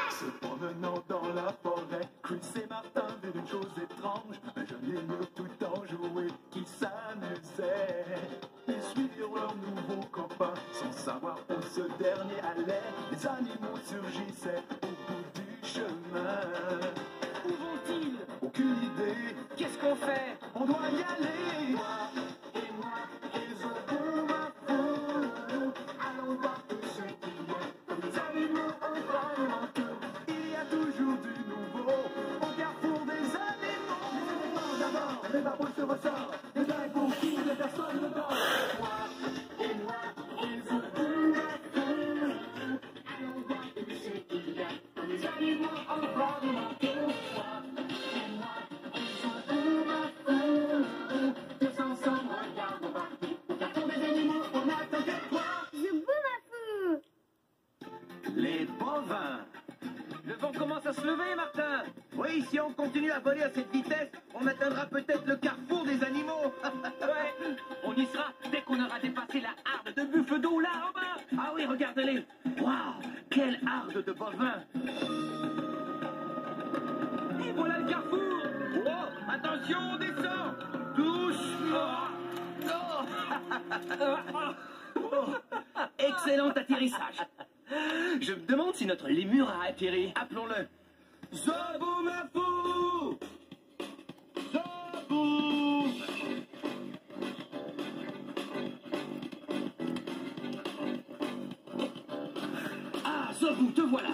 Se promenant dans la forêt, Chris et Martin virent une chose étrange. Un jeune lémur tout enjoué qui s'amusait. Ils suivirent leur nouveau copain sans savoir où ce dernier allait. Les animaux surgissaient au bout du chemin. Où vont-ils? Aucune idée, Qu'est-ce qu'on fait? on doit y aller. Toi et moi, et Zobo ma fou. Allons voir tout ce qu'il y a. Les animaux ont vraiment tout. Il y a toujours du nouveau au carrefour des animaux. D'abord, les babouilles se ressortent. Les gars pour qui les personnes ne dorment. Toi et moi, et Zobo ma fou. Allons voir tout ce qu'il y a. Les animaux ont vraiment tout. Toi et moi, et Zobo ma fou. Tous ensemble, regardons partout. Au carrefour des animaux, on attend que toi. Zobo ma fou. Les bovins. Le vent commence à se lever, Martin. Oui, si on continue à voler à cette vitesse, on atteindra peut-être le carrefour des animaux. Ouais, on y sera dès qu'on aura dépassé la harde de buffles d'eau là en bas. Ah oui, regardez-les. Waouh, quelle harde de bovins. Et voilà le carrefour. Oh, attention, on descend. Doucement. Excellent atterrissage. Je me demande si notre lémur a atterri. Appelons-le. Zobo ma fou. Zobo. Ah, Zobu, te voilà.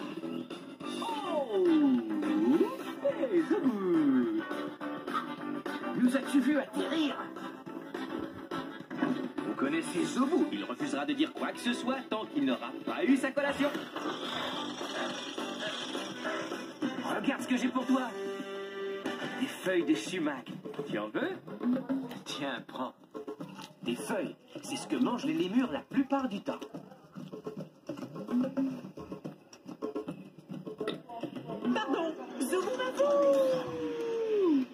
Oh, hey, Zobu. Nous as-tu vu atterrir? Vous connaissez Zobu, il refusera de dire quoi que ce soit tant qu'il n'aura pas eu sa collation. Regarde ce que j'ai pour toi. Des feuilles de sumac. Tu en veux? Tiens, prends. Des feuilles, c'est ce que mangent les lémurs la plupart du temps. Pardon, Zobo ma fou.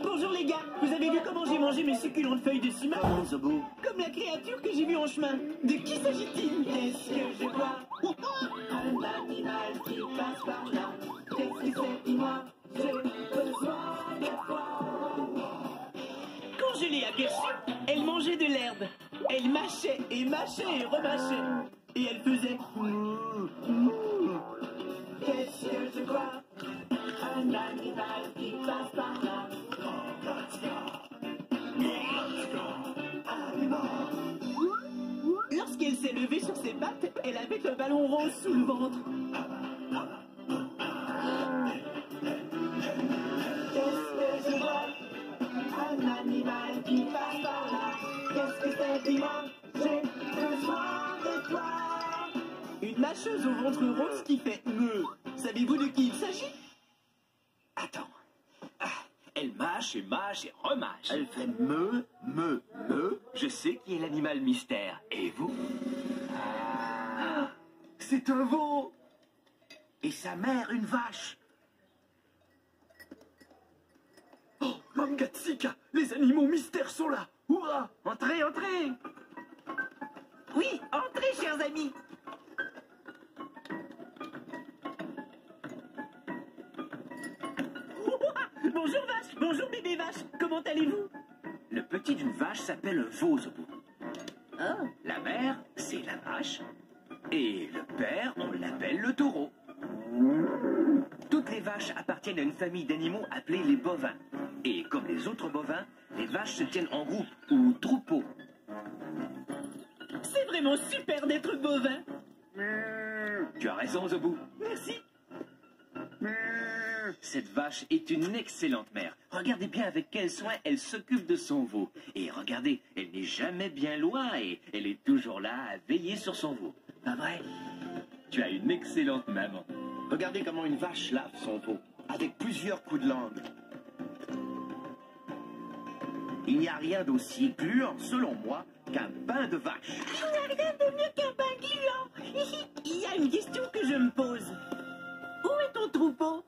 Bonjour les gars, vous avez vu comment j'ai mangé mes succulentes feuilles de sumac? Comment, Zobu? Comme la créature que j'ai vue en chemin. De qui s'agit-il? Qu'est-ce que je vois? Un animal qui passe par là. Qu'est-ce que c'est? Dis-moi, j'ai besoin de toi. Quand je l'ai aperçue, elle mangeait de l'herbe. Elle mâchait et mâchait et remâchait. Et elle faisait qu'est-ce que je vois? Un animal qui passe par là. Lorsqu'elle s'est levée sur ses pattes, elle avait un ballon rose sous le ventre. Qu'est-ce que je vois? Un animal qui passe par là. Qu'est-ce que c'est? Dis-moi, j'ai besoin de toi. Une mâcheuse au ventre rose qui fait meuh. Savez-vous de qui il s'agit? Attends. Ah, elle mâche et mâche et remâche. Elle fait me. Je sais qui est l'animal mystère. Et vous? Ah, c'est un veau. Et sa mère, une vache. Oh, Mangatsika, les animaux mystères sont là. Hurrah! Entrez, entrez. Oui, entrez, chers amis. Bonjour vache, bonjour bébé vache, comment allez-vous? Le petit d'une vache s'appelle un veau, Zobu. Ah, La mère, c'est la vache. Et le père, on l'appelle le taureau. Toutes les vaches appartiennent à une famille d'animaux appelés les bovins. Et comme les autres bovins, les vaches se tiennent en groupe ou troupeau. c'est vraiment super d'être bovin. Tu as raison, Zobu. Merci. Cette vache est une excellente mère. Regardez bien avec quel soin elle s'occupe de son veau. Et regardez, elle n'est jamais bien loin et elle est toujours là à veiller sur son veau. Pas vrai? Tu as une excellente maman. Regardez comment une vache lave son veau, avec plusieurs coups de langue. Il n'y a rien d'aussi gluant, selon moi, qu'un bain de vache. Il n'y a rien de mieux qu'un bain gluant. Il y a une question que je me pose. Où est ton troupeau?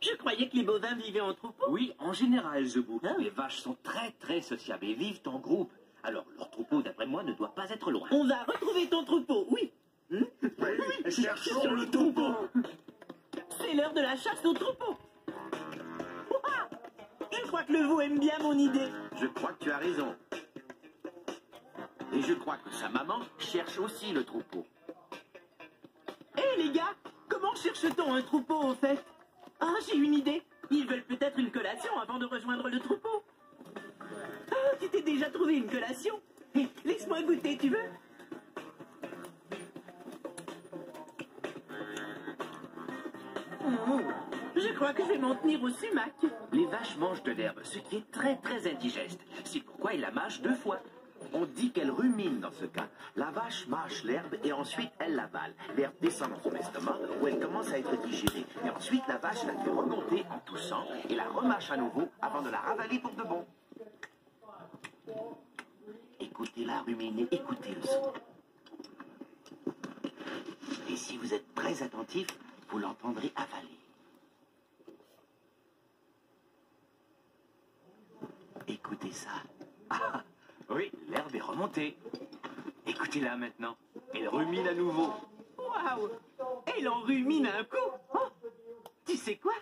Je croyais que les bovins vivaient en troupeau. Oui, en général, Zobu. Les vaches sont très sociables et vivent en groupe. Alors leur troupeau, d'après moi, ne doit pas être loin. On va retrouver ton troupeau, oui. Oui, cherchons le troupeau. C'est l'heure de la chasse au troupeau. Ouah, je crois que le veau aime bien mon idée. Je crois que tu as raison. Et je crois que sa maman cherche aussi le troupeau. Hé les gars, comment cherche-t-on un troupeau au fait? Ah, j'ai une idée. Ils veulent peut-être une collation avant de rejoindre le troupeau. Ah, tu t'es déjà trouvé une collation? Laisse-moi goûter, tu veux? Je crois que je vais m'en tenir au sumac. Les vaches mangent de l'herbe, ce qui est très très indigeste. C'est pourquoi ils la mâchent 2 fois. On dit qu'elle rumine dans ce cas. La vache mâche l'herbe et ensuite elle l'avale. L'herbe descend dans son estomac où elle commence à être digérée. Et ensuite la vache la fait remonter en toussant et la remâche à nouveau avant de la ravaler pour de bon. Écoutez-la ruminer, écoutez le son. Et si vous êtes très attentif, vous l'entendrez avaler. Écoutez ça. Ah, oui, l'herbe est remontée. Écoutez-la maintenant. Elle rumine à nouveau. Waouh! Elle en rumine un coup. Oh, tu sais quoi?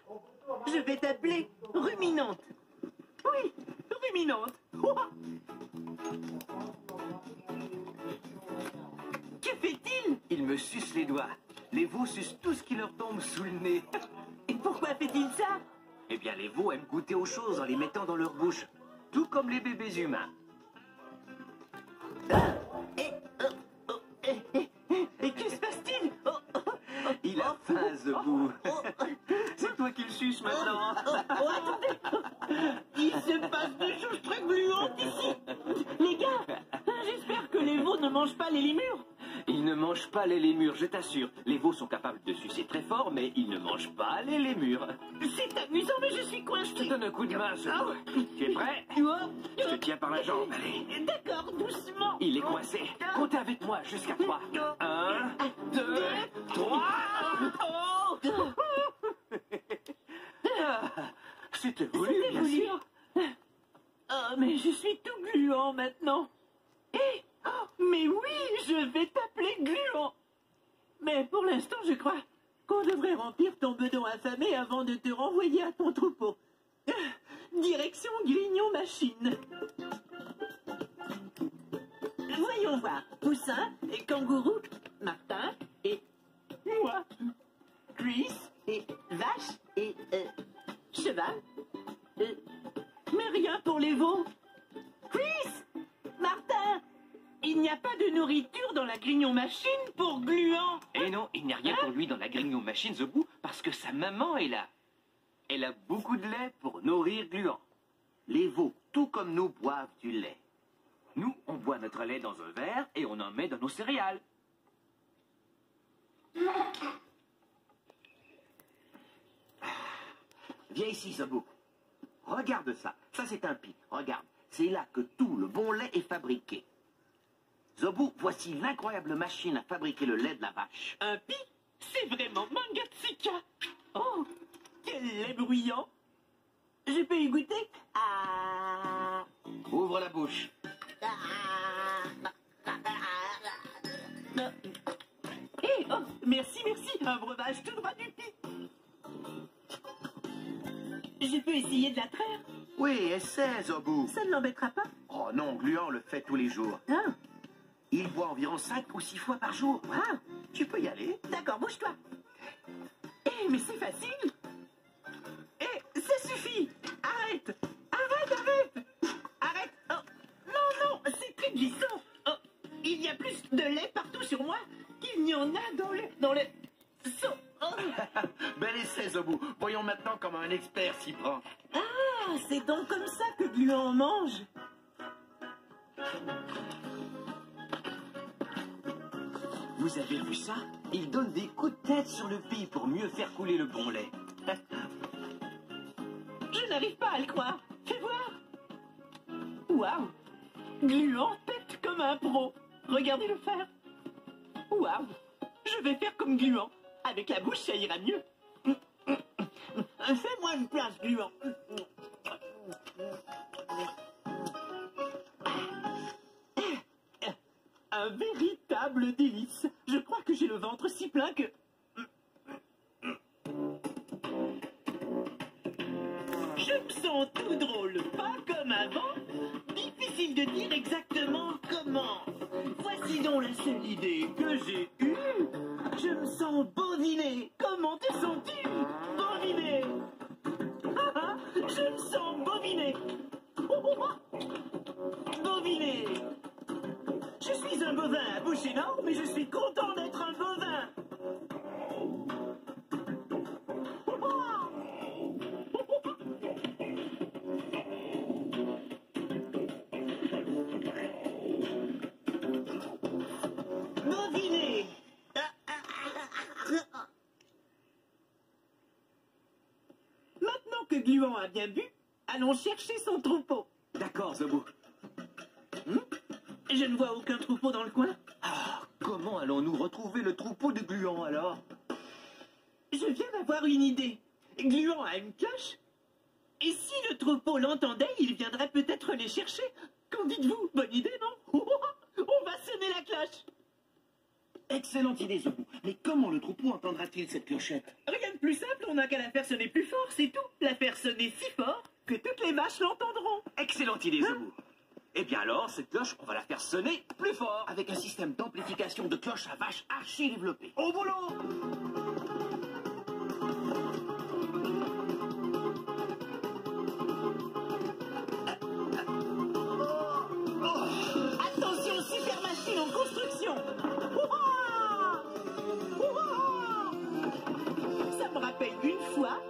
Je vais t'appeler Ruminante. Oui, Ruminante. Ouah. Que fait-il? Il me suce les doigts. Les veaux sucent tout ce qui leur tombe sous le nez. Et pourquoi fait-il ça? Eh bien, les veaux aiment goûter aux choses en les mettant dans leur bouche. Tout comme les bébés humains. Et que se passe-t-il? Il a faim, Zobou. C'est toi qui le suces maintenant. Attendez! Il se passe des choses très gluantes ici! Les gars, j'espère que les veaux ne mangent pas les lémures! Ils ne mangent pas les lémures, je t'assure. Les veaux sont capables de sucer très fort, mais ils ne mangent pas les lémures. C'est amusant, mais je suis Je coincé! te donne un coup de main, Zobou. Tu es prêt? Je te tiens par la jambe, allez. D'accord, doucement! Il est coincé. Comptez avec moi jusqu'à 3. 1, 2, 3. C'était voulu, C'était bien voulu. sûr. Oh, mais je suis tout gluant maintenant! Mais oui, je vais t'appeler Gluant! Mais pour l'instant, je crois qu'on devrait remplir ton bedon affamé avant de te renvoyer à ton troupeau. Direction Grignon Machine. Voyons voir. Poussin, et Kangourou, Martin, et moi. Chris, et Vache, et Cheval. Mais rien pour les veaux. Chris! Martin! Il n'y a pas de nourriture dans la Grignon Machine pour Gluant. Et non, il n'y a rien pour lui dans la Grignon Machine, Zobou, parce que sa maman est là. Elle a beaucoup de lait pour nourrir Gluant. Les veaux, tout comme nous, boivent du lait. Nous, on boit notre lait dans un verre et on en met dans nos céréales. Viens ici, Zobou. Regarde ça. Ça, c'est un pis. Regarde. C'est là que tout le bon lait est fabriqué. Zobou, voici l'incroyable machine à fabriquer le lait de la vache. Un pis? C'est vraiment Mangatsika. Oh, quel lait bruyant. Je peux y goûter? Ah. Ouvre la bouche. Oh, merci, merci. Un breuvage tout droit du pis. Je peux essayer de la traire? Oui, essaie, Zobou. Ça ne l'embêtera pas? Oh non, Gluant le fait tous les jours. Ah, Il boit environ 5 ou 6 fois par jour. wow. Tu peux y aller. D'accord, bouge-toi. Mais c'est facile. Ça suffit. Arrête. Arrête. Oh. Non, c'est très glissant. Oh. Il y a plus de lait partout sur moi qu'il n'y en a dans le seau. Oh. Bel essai, Zobou. Voyons maintenant comment un expert s'y prend. Ah, c'est donc comme ça que Gluant mange. Vous avez vu ça? Il donne des coups de tête sur le pis pour mieux faire couler le bon lait. Je n'arrive pas à le croire. Fais voir. Waouh. Gluant pète comme un pro. Regardez-le faire. Waouh. Je vais faire comme Gluant. Avec la bouche, ça ira mieux. Fais-moi une place, Gluant. un véritable délice. Je crois que j'ai le ventre si plein que... Je me sens tout drôle, pas comme avant. Difficile de dire exactement comment. Voici donc la seule idée que j'ai eue. Je me sens boviné. Comment te sens-tu? Boviné. Ah, ah, je me sens boviné. Oh, oh, oh. Boviné. Je suis un bovin à bouche énorme, mais je suis content d'être un bovin. Boviné. Maintenant que Gluant a bien bu, allons chercher son troupeau. D'accord, Zobou. Je ne vois aucun troupeau dans le coin. Ah, comment allons-nous retrouver le troupeau de Gluant alors? Je viens d'avoir une idée. Gluant a une cloche. Et si le troupeau l'entendait, il viendrait peut-être les chercher. Qu'en dites-vous? Bonne idée, non? On va sonner la cloche. Excellente idée, Zobou. Mais comment le troupeau entendra-t-il cette clochette? Rien de plus simple, on n'a qu'à la faire sonner plus fort, c'est tout. La faire sonner si fort que toutes les vaches l'entendront. Excellente idée, Zobou. Eh bien alors, cette cloche, on va la faire sonner plus fort. Avec un système d'amplification de cloche à vache archi développé. Au boulot! Attention, super machine en construction. Ouah! Ouah! Ça me rappelle une fois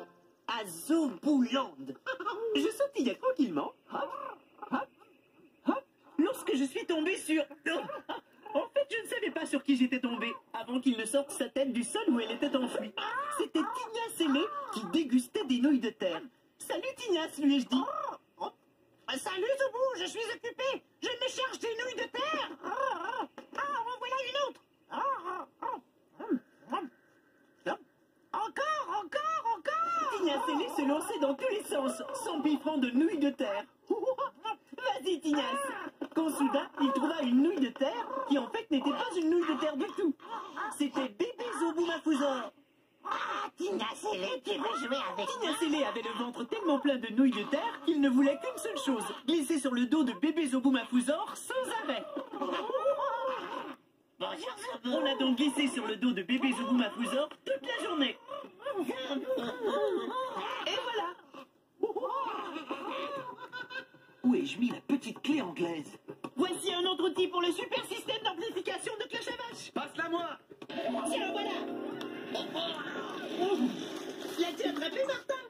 à Zobouland. Je sautillais tranquillement. Hop, hop, hop, lorsque je suis tombé sur... En fait, je ne savais pas sur qui j'étais tombé avant qu'il ne sorte sa tête du sol où elle était enfouie. C'était Tignasse Ailé qui dégustait des nouilles de terre. Salut Tignasse, lui ai-je dit. Salut Zobou, je suis occupé. Je me cherche des nouilles de terre. En voilà une autre. Encore. Tignasse Ailé se lançait dans tous les sens, s'empiffrant de nouilles de terre. Vas-y Tignasse. Quand soudain, il trouva une nouille de terre qui en fait n'était pas une nouille de terre du tout. C'était bébé Zobou Mafouzor. Tignasse Ailé, tu veux jouer avec Tignasse Ailé avait le ventre tellement plein de nouilles de terre qu'il ne voulait qu'une seule chose, glisser sur le dos de bébé Zobou Mafouzor sans arrêt. Bonjour Zobou. On a donc glissé sur le dos de bébé Zobou Mafouzor toute la journée. Et voilà. Où ai-je mis la petite clé anglaise? Voici un autre outil pour le super système d'amplification de cloche à vache. Passe-la moi. Tiens, voilà. L'as-tu attrapé, Martin?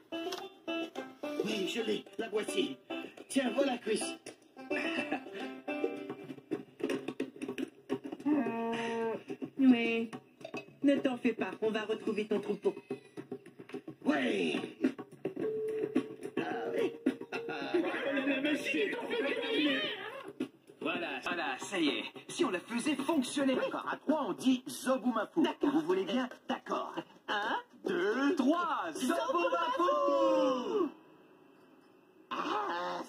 Oui, je l'ai, la voici. Tiens, voilà, Chris. Oui. Ne t'en fais pas, on va retrouver ton troupeau. Oui. La machine est en fait. Voilà, ça y est. Si on la faisait fonctionner. D'accord, à 3, on dit Zobou Mafou. D'accord. Vous voulez bien? D'accord. 1, 2, 3, Zobou Mafou!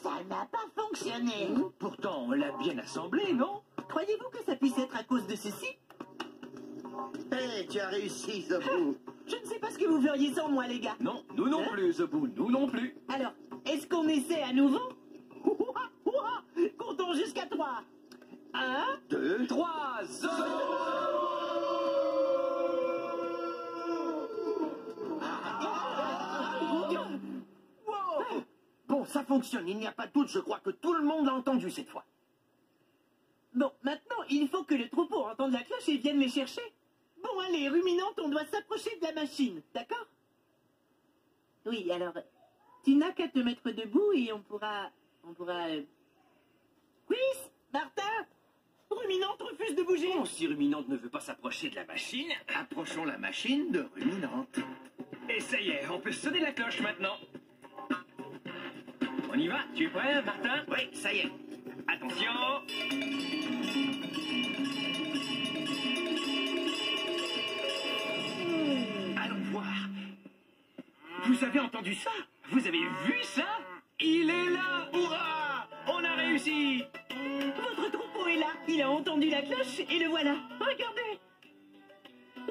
Ça n'a pas fonctionné. Pourtant, on l'a bien assemblé, non? croyez-vous que ça puisse être à cause de ceci? Hé, tu as réussi, Zobou. Je ne sais pas ce que vous feriez sans moi, les gars. Non, nous non Hein? plus, Zobou, nous non plus. Alors, est-ce qu'on essaie à nouveau? Comptons jusqu'à 3. 1, 2, 3, Wow. Bon, ça fonctionne, il n'y a pas de doute, je crois que tout le monde l'a entendu cette fois. Bon, maintenant, il faut que le troupeau entende la cloche et vienne les chercher. Bon, allez, ruminante, on doit s'approcher de la machine, d'accord? Oui, alors, tu n'as qu'à te mettre debout et on pourra... Chris, Martin, ruminante refuse de bouger. Bon, si Ruminante ne veut pas s'approcher de la machine, Approchons la machine de Ruminante. et ça y est, on peut sonner la cloche maintenant. On y va, tu es prêt, Martin? Oui, ça y est. Attention. Allons voir. Vous avez entendu ça? Vous avez vu ça? Il est là! Hurrah! On a réussi! Votre troupeau est là. Il a entendu la cloche et le voilà. Regardez.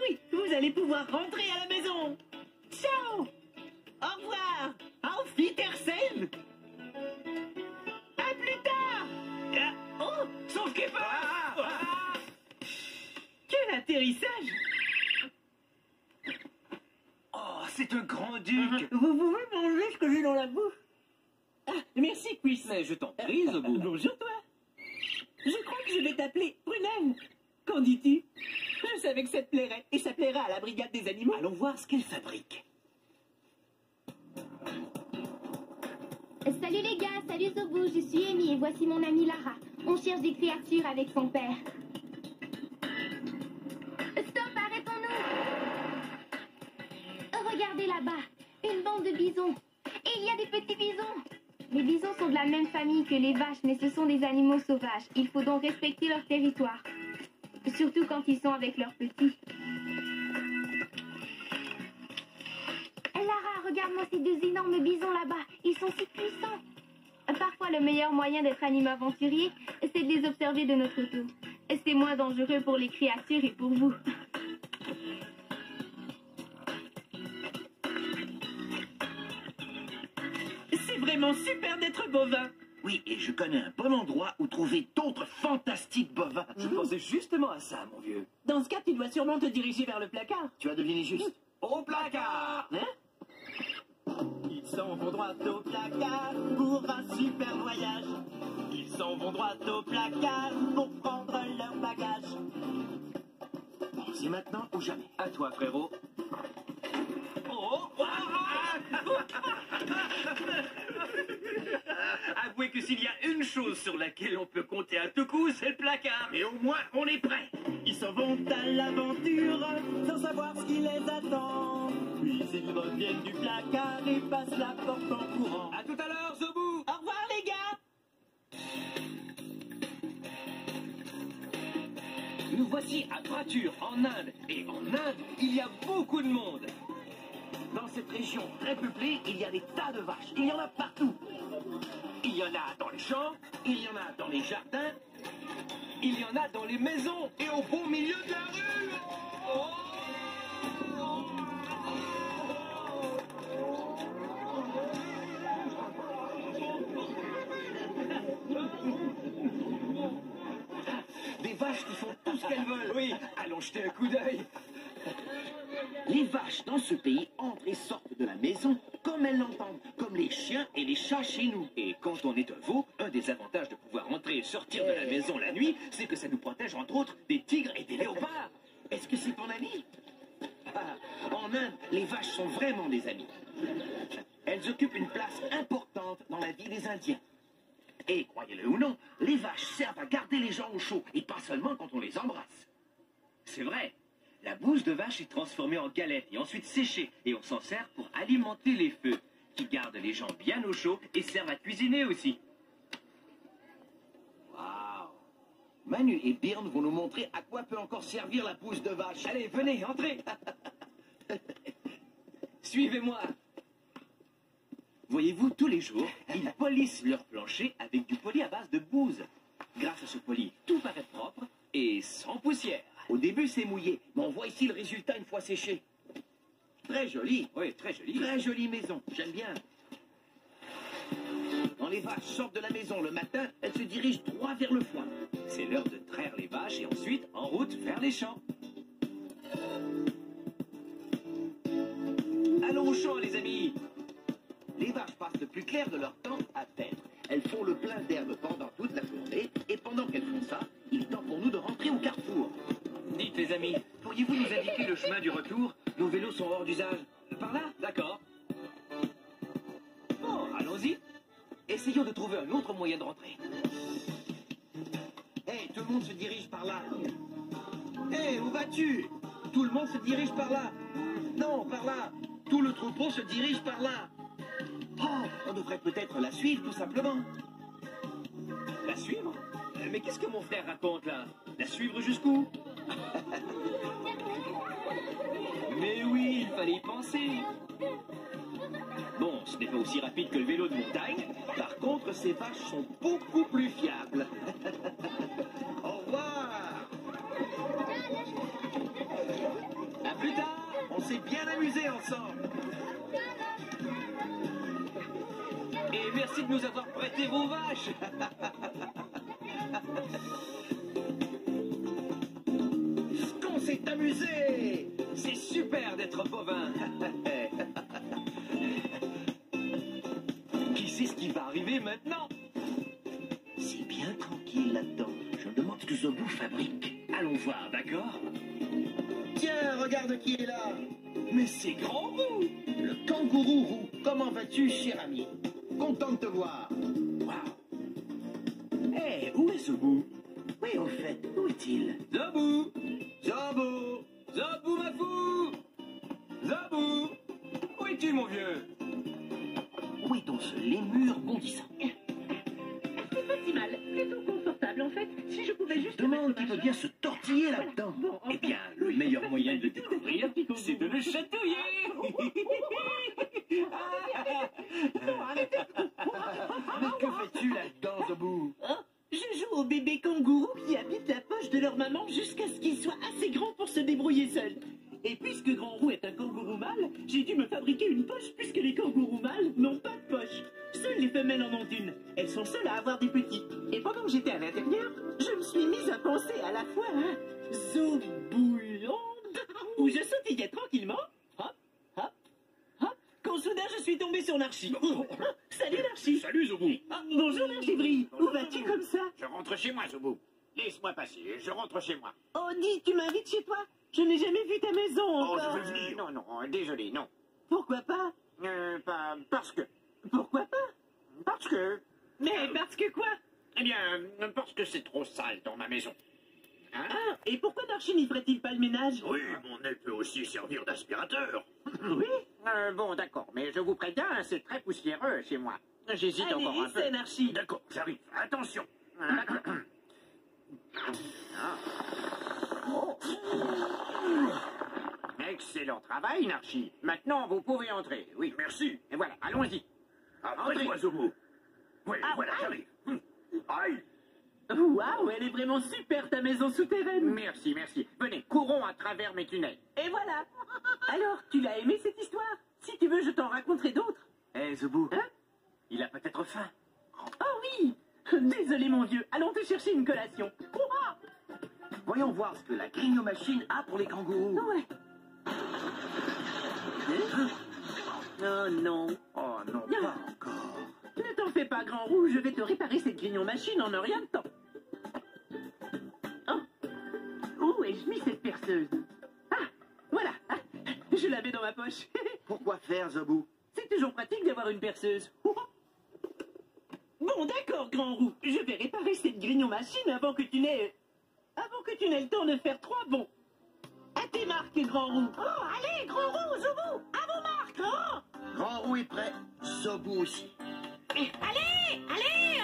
Oui, vous allez pouvoir rentrer à la maison. Ciao. Au revoir. Auf Wiedersehen. À plus tard. Oh, son skipper. Quel atterrissage. Oh, c'est un grand-duc. Vous pouvez manger ce que j'ai dans la bouche. Ah, merci, Chris. Mais je t'en prie, Zobo. Bonjour, toi. Je crois que je vais t'appeler Prunelle. Qu'en dis-tu? Je savais que ça te plairait, et ça plaira à la brigade des animaux. Allons voir ce qu'elle fabrique. Salut les gars, salut Zobo, je suis Amy et voici mon amie Lara. On cherche des créatures avec son père. Stop, arrêtons-nous! Regardez là-bas, une bande de bisons. Et il y a des petits bisons. Les bisons sont de la même famille que les vaches, mais ce sont des animaux sauvages. Il faut donc respecter leur territoire. Surtout quand ils sont avec leurs petits. Lara, regarde-moi ces deux énormes bisons là-bas. Ils sont si puissants. Parfois, le meilleur moyen d'être animal aventurier, c'est de les observer de notre tour. C'est moins dangereux pour les créatures et pour vous. C'est vraiment super d'être bovin. Oui, et je connais un bon endroit où trouver d'autres fantastiques bovins. Je pensais justement à ça, mon vieux. Dans ce cas, tu dois sûrement te diriger vers le placard. Tu as deviné juste. Au placard. Ils s'en vont droit au placard pour un super voyage. Ils s'en vont droit au placard pour prendre leur bagage. Bon, c'est maintenant ou jamais. À toi, frérot. Avouez que s'il y a une chose sur laquelle on peut compter à tout coup, c'est le placard. Et au moins, on est prêt. Ils s'en vont à l'aventure sans savoir ce qui les attend. Puis ils reviennent du placard et passent la porte en courant. À tout à l'heure, Zobu. Au revoir les gars. Nous voici à Prature, en Inde. Et en Inde, il y a beaucoup de monde. Dans cette région très peuplée, il y a des tas de vaches. Il y en a partout. Il y en a dans les champs, il y en a dans les jardins, Il y en a dans les maisons et au beau milieu de la rue. des vaches qui font tout ce qu'elles veulent. Oui, allons jeter un coup d'œil. Les vaches dans ce pays entrent et sortent de la maison comme elles l'entendent, comme les chiens et les chats chez nous. Et quand on est un veau, un des avantages de pouvoir entrer et sortir de la maison la nuit, c'est que ça nous protège entre autres des tigres et des léopards. Est-ce que c'est ton ami? En Inde, les vaches sont vraiment des amis. Elles occupent une place importante dans la vie des Indiens. Et, croyez-le ou non, les vaches servent à garder les gens au chaud, et pas seulement quand on les embrasse. C'est vrai. La bouse de vache est transformée en galette et ensuite séchée. Et on s'en sert pour alimenter les feux, qui gardent les gens bien au chaud et servent à cuisiner aussi. Waouh! Manu et Byrne vont nous montrer à quoi peut encore servir la bouse de vache. Allez, venez, entrez. Suivez-moi. Voyez-vous, tous les jours, ils polissent leur plancher avec du poli à base de bouse. Grâce à ce poli, tout paraît propre et sans poussière. Au début, c'est mouillé, mais on voit ici le résultat une fois séché. Très joli. Oui, très joli. Très jolie maison, j'aime bien. Quand les vaches sortent de la maison le matin, elles se dirigent droit vers le foin. C'est l'heure de traire les vaches et ensuite en route vers les champs. Allons au champ, les amis. Les vaches passent le plus clair de leur temps à paître. Elles font le plein d'herbe pendant toute la journée, et pendant qu'elles font ça, il est temps pour nous de rentrer au carrefour. Dites, les amis, pourriez-vous nous indiquer le chemin du retour? Nos vélos sont hors d'usage. Par là? D'accord. Bon, allons-y. Essayons de trouver un autre moyen de rentrer. Hé, tout le monde se dirige par là. Hé, où vas-tu? Tout le monde se dirige par là. Non, par là. Tout le troupeau se dirige par là. Oh, on devrait peut-être la suivre, tout simplement. La suivre? Mais qu'est-ce que mon frère raconte, là? La suivre jusqu'où? Mais oui, il fallait y penser. Bon, ce n'est pas aussi rapide que le vélo de montagne. Par contre, ces vaches sont beaucoup plus fiables. Au revoir. s'est bien amusé ensemble. Et merci de nous avoir prêté vos vaches. Qu'on s'est amusé. C'est super d'être bovin. Qui sait ce qui va arriver maintenant? C'est bien tranquille là-dedans. Je me demande ce que Zobou fabrique. Allons voir, d'accord? Tiens, regarde qui est là. Mais c'est Grand Roux. Le kangourou roux. Comment vas-tu, cher ami? Content de te voir. Waouh. Hé, où est Zobou? Oui, au fait, où est-il? Zobou! Zobou! Zobou, ma fou! Zobou! Où es-tu, mon vieux? Où est donc ce lémur bondissant? C'est pas si mal, plutôt confortable en fait. Si je pouvais juste. Demande qui peut bien se tortiller là-dedans. Bon, Eh bien, le meilleur moyen de le découvrir, c'est de le chatouiller! Non, arrêtez. Mais que fais-tu là-dedans, Zobou? Hein? Je joue aux bébés kangourous qui habitent la poche de leur maman jusqu'à ce qu'ils soient assez grands pour se débrouiller seuls. Et puisque Grand Roux est un kangourou mâle, j'ai dû me fabriquer une poche puisque les kangourous mâles n'ont pas de poche. Seules les femelles en ont une. Elles sont seules à avoir des petits. Et pendant que j'étais à l'intérieur, je me suis mise à penser à la fois à Zobouland, où je sautillais tranquillement, hop, hop, hop, quand soudain je suis tombée sur Narchi. Salut Narchi. Salut, Zobou. Ah, bonjour Narchibri, où vas-tu comme ça? Je rentre chez moi, Zobou. Laisse-moi passer, je rentre chez moi. Oh, dis, tu m'invites chez toi? Je n'ai jamais vu ta maison Oh, encore. je veux venir. Non, non, désolé, non. Pourquoi pas? Parce que. Pourquoi pas? Parce que. Mais parce que quoi? Eh bien, parce que c'est trop sale dans ma maison. Hein? Ah, et pourquoi Narchi n'y ferait-il pas le ménage? Oui, mon nez peut aussi servir d'aspirateur. Oui. Bon, d'accord, mais je vous préviens, c'est très poussiéreux chez moi. J'hésite Allez, encore un peu. essaie, Narchi. D'accord, j'arrive. Attention. D'accord. Oh. Excellent travail, Narchi. Maintenant, vous pouvez entrer. Oui, merci. Et voilà, allons-y. Après toi, Zobou. Oui, Ah, voilà, aïe. j'arrive. Aïe. Waouh, elle est vraiment super ta maison souterraine. Merci, merci. Venez, courons à travers mes tunnels. Et voilà. Alors, tu l'as aimé cette histoire? Si tu veux, je t'en raconterai d'autres. Hé, Zobou, Hein? il a peut-être faim. Oh oui. Désolé mon vieux, allons te chercher une collation. Ouah. Voyons voir ce que la grigno-machine a pour les kangourous. Ouais. Oh non. Oh non, pas encore. Ne t'en fais pas, Grand Roux, je vais te réparer cette grignon-machine en un rien de temps. Oh. Où ai-je mis cette perceuse? Ah, voilà. Ah, je l'avais dans ma poche. Pourquoi faire, Zobou? C'est toujours pratique d'avoir une perceuse. Bon, d'accord, Grand Roux. Je vais réparer cette grignon-machine avant que tu n'aies le temps de faire 3 bonds. À tes marques, Grand Roux. Oh, allez, Grand Roux, Zobou, à vos marques, hein. Grand Roux est prêt, Zobou aussi. Allez, allez,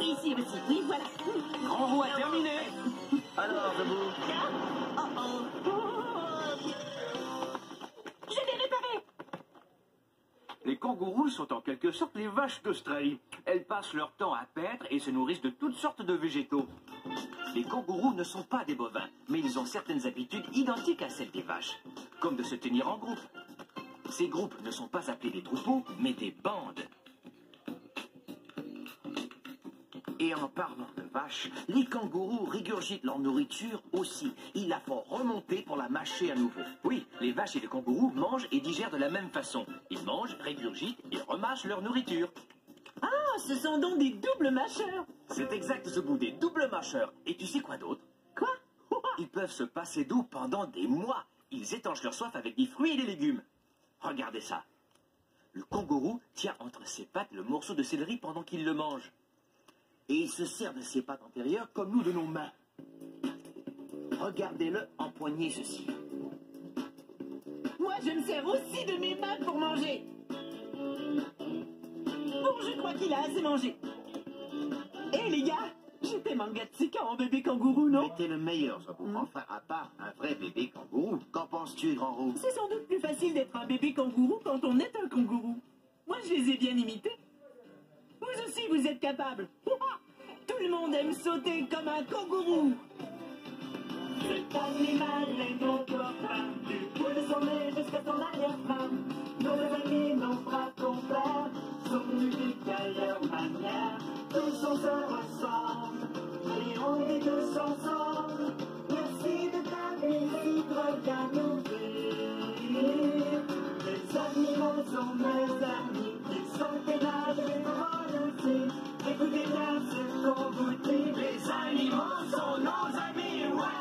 Ici aussi, oui, voilà. Grand Roux a terminé. Alors, Zobou? Je l'ai réparé. Les kangourous sont en quelque sorte les vaches d'Australie. Elles passent leur temps à paître et se nourrissent de toutes sortes de végétaux. Les kangourous ne sont pas des bovins, mais ils ont certaines habitudes identiques à celles des vaches, comme de se tenir en groupe. Ces groupes ne sont pas appelés des troupeaux, mais des bandes. Et en parlant de vaches, les kangourous régurgitent leur nourriture aussi. Ils la font remonter pour la mâcher à nouveau. Oui, les vaches et les kangourous mangent et digèrent de la même façon. Ils mangent, régurgitent et remâchent leur nourriture. Ah, ce sont donc des doubles mâcheurs. C'est exact, ce bout des doubles mâcheurs. Et tu sais quoi d'autre? Quoi? Ils peuvent se passer d'eau pendant des mois. Ils étanchent leur soif avec des fruits et des légumes. Regardez ça. Le kangourou tient entre ses pattes le morceau de céleri pendant qu'il le mange. Et il se sert de ses pattes antérieures comme nous de nos mains. Regardez-le empoigner ceci. Moi, je me sers aussi de mes mains pour manger. Bon, je crois qu'il a assez mangé. Hé, les gars, j'étais mangatsika en bébé kangourou, non? Mais t'es le meilleur, Zobou. Enfin, à part un vrai bébé kangourou. Qu'en penses-tu, Grand Roux? C'est sans doute plus facile d'être un bébé kangourou quand on est un kangourou. Moi, je les ai bien imités. Vous aussi, vous êtes capables. Ouah, tout le monde aime sauter comme un kangourou. Cet animal est mon copain, du bout de son nez jusqu'à son arrière-fin. Nos amis, nos bras compères, sont uniques à leur manière. Tous on se ressemble, et on est tous ensemble. Merci de ta visite, reviens nous vivre. Les animaux sont mes amis, ils sont aimables et drôles aussi. Écoutez bien ce qu'on vous dit, les animaux sont nos amis, ouais!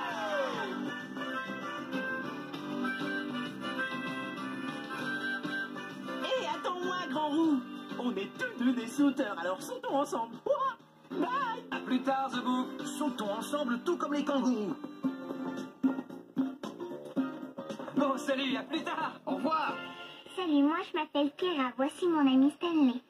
Hé, attends-moi, grand roux. On est tous deux des sauteurs, alors sautons ensemble. Ouah, bye. À plus tard, Zebou. Sautons ensemble tout comme les kangourous. Bon, salut, à plus tard. Au revoir. Salut, moi je m'appelle Kira, voici mon ami Stanley.